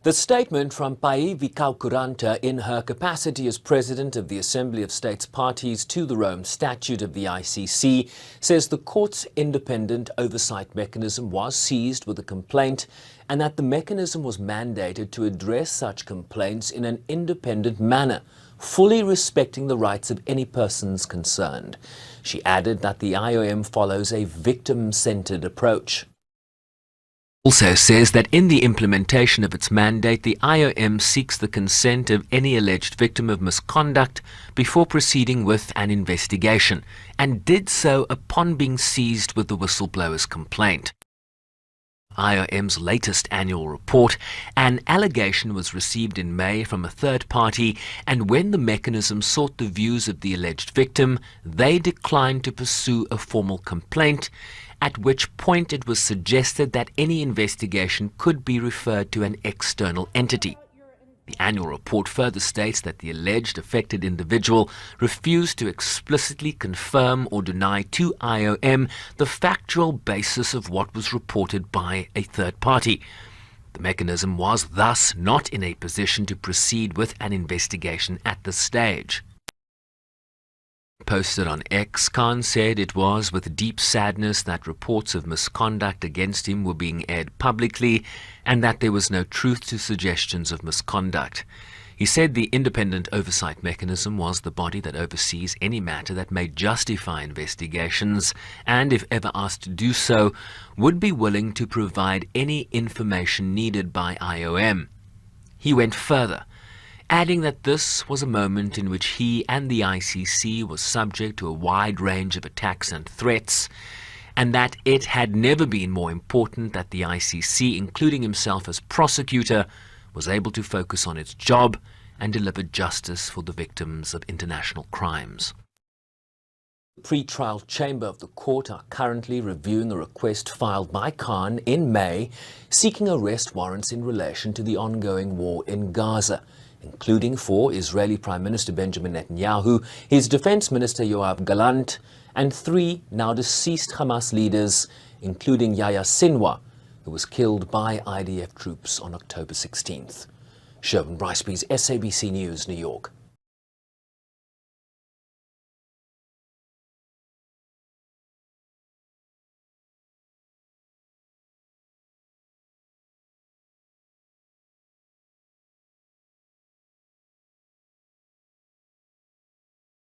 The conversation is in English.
The statement from Pai Vikaukuranta in her capacity as President of the Assembly of States Parties to the Rome Statute of the ICC says the court's independent oversight mechanism was seized with a complaint and that the mechanism was mandated to address such complaints in an independent manner, fully respecting the rights of any persons concerned. She added that the IOM follows a victim-centered approach. Also says that in the implementation of its mandate, the IOM seeks the consent of any alleged victim of misconduct before proceeding with an investigation, and did so upon being seized with the whistleblower's complaint. IOM's latest annual report, an allegation was received in May from a third party, and when the mechanism sought the views of the alleged victim, they declined to pursue a formal complaint, at which point it was suggested that any investigation could be referred to an external entity. The annual report further states that the alleged affected individual refused to explicitly confirm or deny to IOM the factual basis of what was reported by a third party. The mechanism was thus not in a position to proceed with an investigation at this stage. Posted on X, Khan said it was with deep sadness that reports of misconduct against him were being aired publicly and that there was no truth to suggestions of misconduct. He said the independent oversight mechanism was the body that oversees any matter that may justify investigations and, if ever asked to do so, would be willing to provide any information needed by IOM. He went further, adding that this was a moment in which he and the ICC was subject to a wide range of attacks and threats, and that it had never been more important that the ICC, including himself as prosecutor, was able to focus on its job and deliver justice for the victims of international crimes. The pre-trial chamber of the court are currently reviewing a request filed by Khan in May seeking arrest warrants in relation to the ongoing war in Gaza, including for Israeli Prime Minister Benjamin Netanyahu, his Defense Minister Yoav Gallant, and 3 now deceased Hamas leaders, including Yahya Sinwar, who was killed by IDF troops on October 16th. Sherwin Riceby's SABC News, New York.